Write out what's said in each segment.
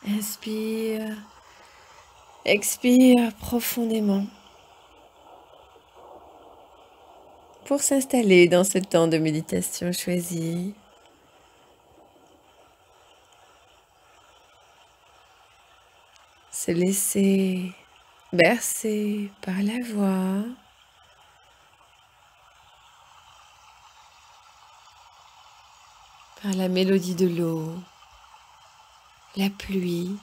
Inspire, expire profondément pour s'installer dans ce temps de méditation choisi. Se laisser bercer par la voix. Par la mélodie de l'eau, la pluie,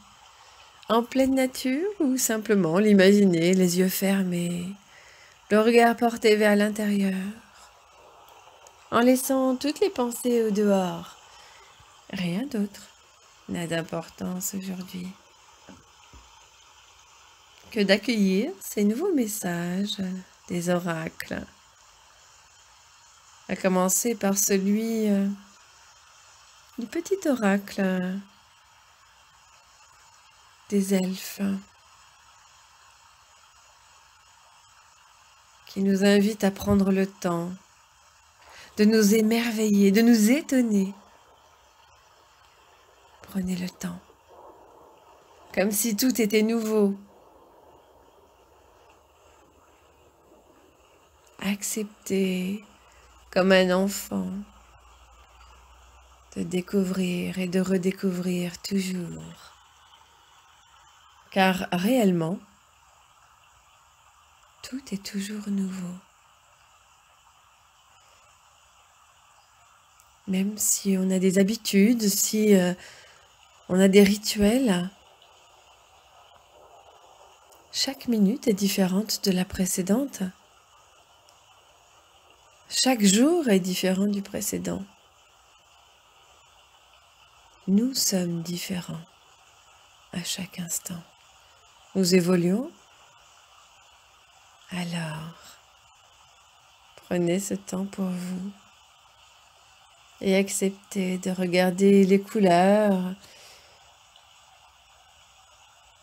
en pleine nature ou simplement l'imaginer, les yeux fermés, le regard porté vers l'intérieur, en laissant toutes les pensées au dehors. Rien d'autre n'a d'importance aujourd'hui que d'accueillir ces nouveaux messages des oracles, à commencer par celui du petit oracle des elfes, qui nous invite à prendre le temps de nous émerveiller, de nous étonner. Prenez le temps, comme si tout était nouveau. Acceptez, comme un enfant, de découvrir et de redécouvrir toujours. Car réellement, tout est toujours nouveau. Même si on a des habitudes, si on a des rituels, chaque minute est différente de la précédente. Chaque jour est différent du précédent. Nous sommes différents à chaque instant. Nous évoluons. Alors, prenez ce temps pour vous et acceptez de regarder les couleurs,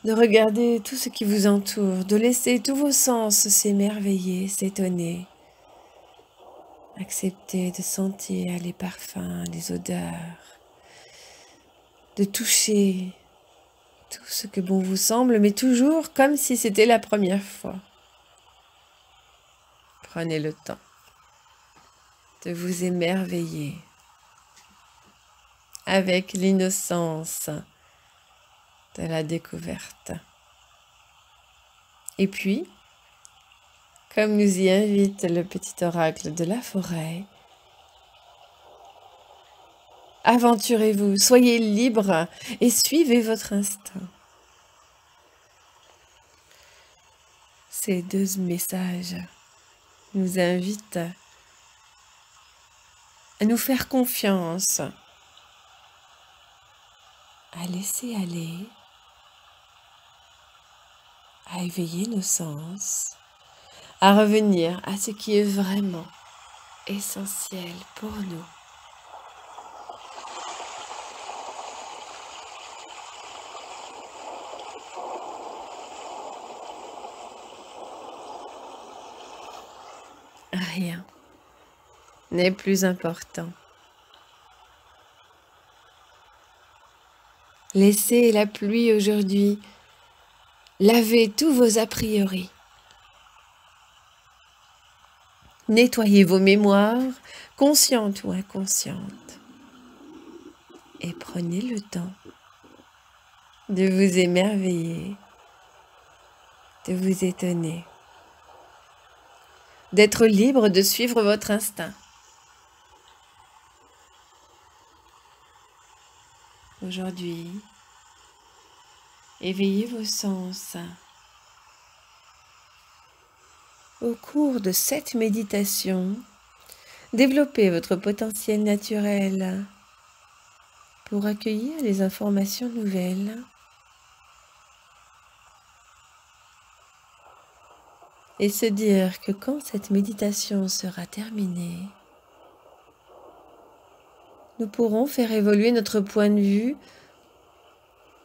de regarder tout ce qui vous entoure, de laisser tous vos sens s'émerveiller, s'étonner. Acceptez de sentir les parfums, les odeurs, de toucher tout ce que bon vous semble, mais toujours comme si c'était la première fois. Prenez le temps de vous émerveiller avec l'innocence de la découverte. Et puis, comme nous y invite le petit oracle de la forêt, aventurez-vous, soyez libre et suivez votre instinct. Ces deux messages nous invitent à nous faire confiance, à laisser aller, à éveiller nos sens, à revenir à ce qui est vraiment essentiel pour nous. Rien n'est plus important. Laissez la pluie aujourd'hui laver tous vos a priori. Nettoyez vos mémoires, conscientes ou inconscientes. Et prenez le temps de vous émerveiller, de vous étonner, d'être libre de suivre votre instinct. Aujourd'hui, éveillez vos sens. Au cours de cette méditation, développez votre potentiel naturel pour accueillir les informations nouvelles et se dire que quand cette méditation sera terminée, nous pourrons faire évoluer notre point de vue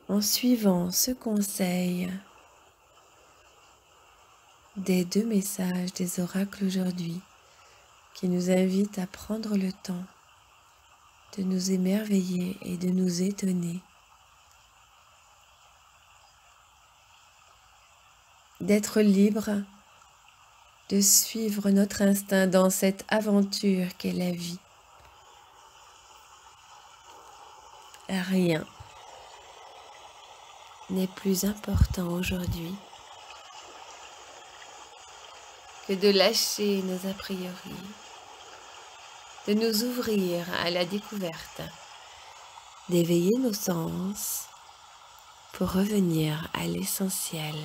en suivant ce conseil des deux messages des oracles aujourd'hui qui nous invitent à prendre le temps de nous émerveiller et de nous étonner d'être libre, de suivre notre instinct dans cette aventure qu'est la vie. Rien n'est plus important aujourd'hui que de lâcher nos a priori, de nous ouvrir à la découverte, d'éveiller nos sens pour revenir à l'essentiel.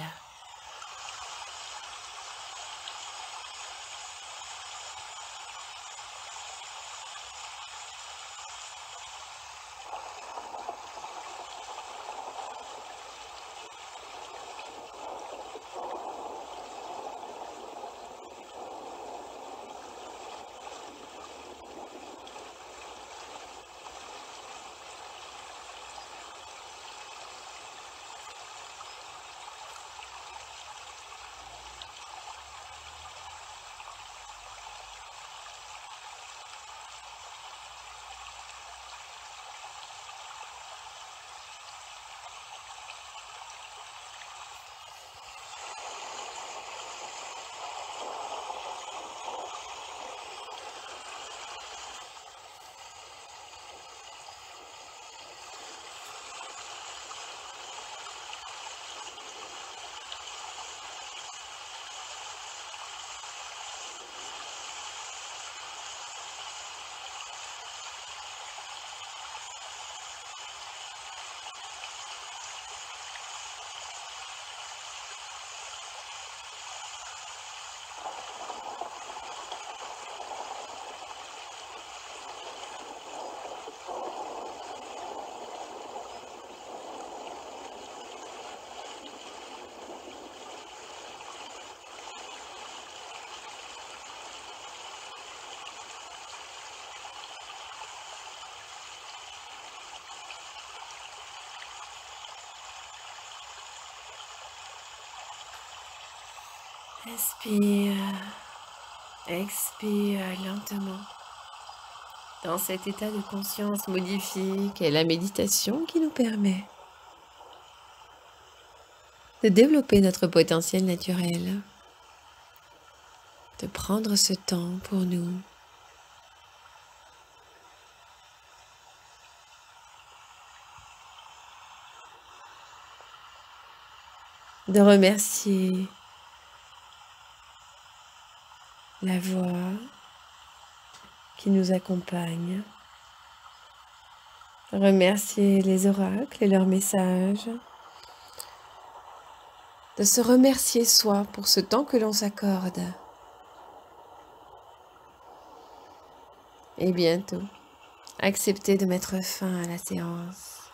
Inspire, expire lentement. Dans cet état de conscience modifié qu'est la méditation qui nous permet de développer notre potentiel naturel, de prendre ce temps pour nous, de remercier la voix qui nous accompagne, remercier les oracles et leurs messages, de se remercier soi pour ce temps que l'on s'accorde. Et bientôt, accepter de mettre fin à la séance,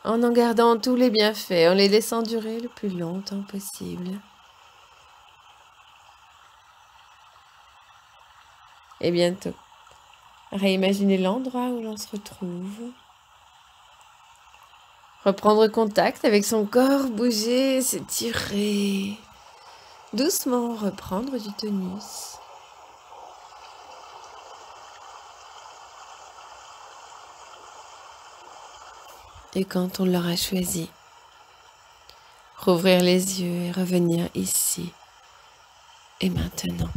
en gardant tous les bienfaits, en les laissant durer le plus longtemps possible. Et bientôt, réimaginer l'endroit où l'on se retrouve. Reprendre contact avec son corps, bouger, s'étirer. Doucement reprendre du tonus. Et quand on l'aura choisi, rouvrir les yeux et revenir ici et maintenant.